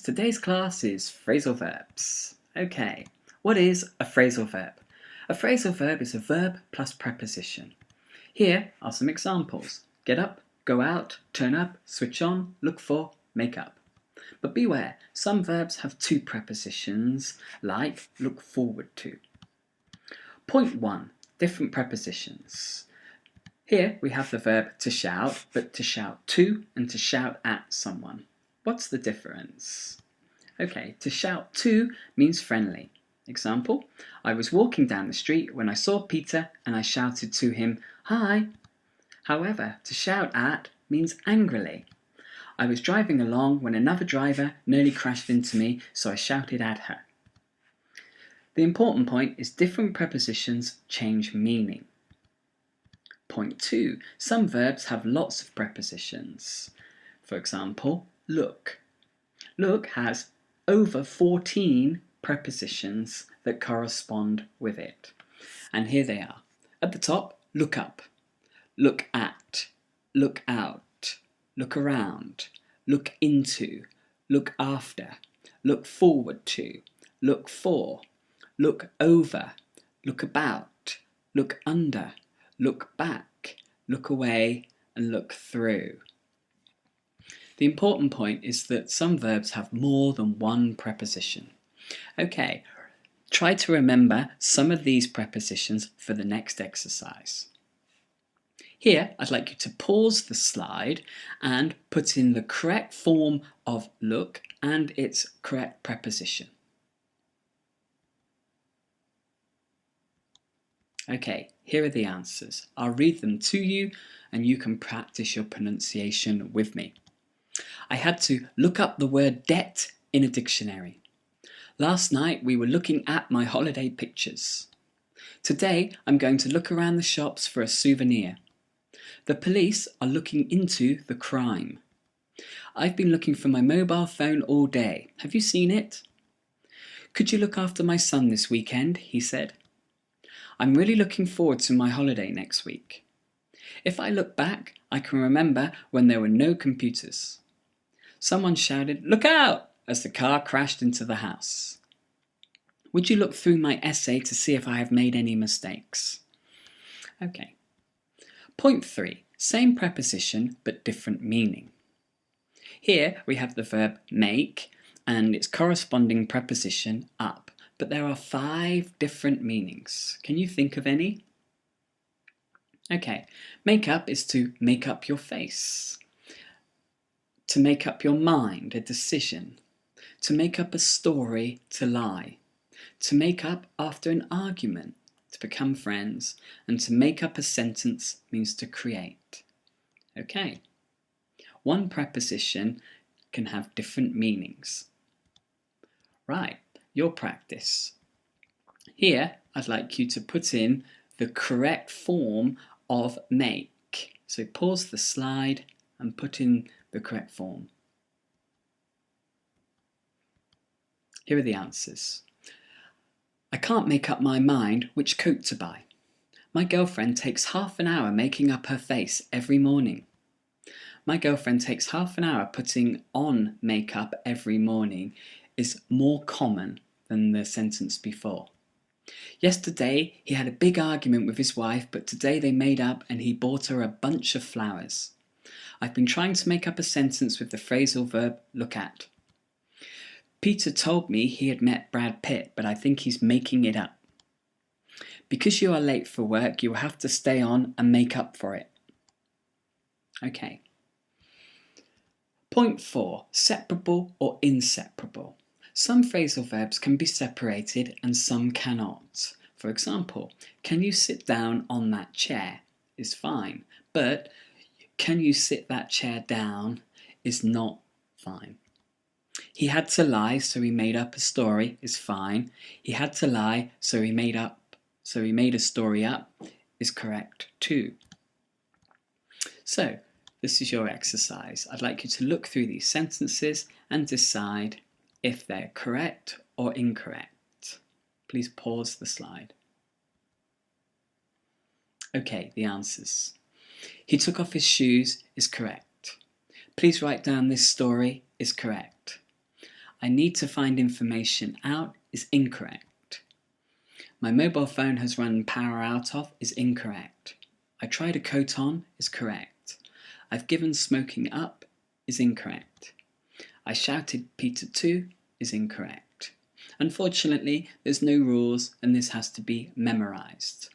Today's class is phrasal verbs. Okay, what is a phrasal verb? A phrasal verb is a verb plus preposition. Here are some examples. Get up, go out, turn up, switch on, look for, make up. But beware, some verbs have two prepositions, like look forward to. Point 1. Different prepositions. Here we have the verb to shout, but to shout to and to shout at someone. What's the difference? Okay, to shout to means friendly. Example, I was walking down the street when I saw Peter and I shouted to him, "Hi." However, to shout at means angrily. I was driving along when another driver nearly crashed into me, so I shouted at her. The important point is different prepositions change meaning. Point 2. Some verbs have lots of prepositions. For example, look. Look has over 14 prepositions that correspond with it. And here they are. At the top, look up, look at, look out, look around, look into, look after, look forward to, look for, look over, look about, look under, look back, look away, and look through. The important point is that some verbs have more than one preposition. Okay, try to remember some of these prepositions for the next exercise. Here, I'd like you to pause the slide and put in the correct form of look and its correct preposition. Okay, here are the answers. I'll read them to you and you can practice your pronunciation with me. I had to look up the word debt in a dictionary. Last night we were looking at my holiday pictures. Today I'm going to look around the shops for a souvenir. The police are looking into the crime. I've been looking for my mobile phone all day. Have you seen it? Could you look after my son this weekend? He said. I'm really looking forward to my holiday next week. If I look back, I can remember when there were no computers. Someone shouted, "Look out!" as the car crashed into the house. Would you look through my essay to see if I have made any mistakes? Okay. Point 3. Same preposition but different meaning. Here we have the verb make and its corresponding preposition up. But there are 5 different meanings. Can you think of any? Okay, make up is to make up your face, to make up your mind, a decision, to make up a story, to lie, to make up after an argument, to become friends, and to make up a sentence means to create. Okay, one preposition can have different meanings. Right. Your practice. Here, I'd like you to put in the correct form of make. So pause the slide and put in the correct form. Here are the answers. I can't make up my mind which coat to buy. My girlfriend takes half an hour making up her face every morning. My girlfriend takes half an hour putting on makeup every morning is more common than the sentence before. Yesterday he had a big argument with his wife, but today they made up and he bought her a bunch of flowers. I've been trying to make up a sentence with the phrasal verb look at. Peter told me he had met Brad Pitt, but I think he's making it up. Because you are late for work, you will have to stay on and make up for it. Okay. Point 4. Separable or inseparable. Some phrasal verbs can be separated and some cannot. For example, can you sit down on that chair is fine, but can you sit that chair down is not fine. He had to lie, so he made up a story is fine. He had to lie, so he made a story up is correct too. So, this is your exercise. I'd like you to look through these sentences and decide if they're correct or incorrect. Please pause the slide. Okay, the answers. He took off his shoes is correct. Please write down this story is correct. I need to find information out is incorrect. My mobile phone has run power out of is incorrect. I tried a coat on is correct. I've given smoking up is incorrect. I shouted Peter too is incorrect. Unfortunately, there's no rules and this has to be memorized.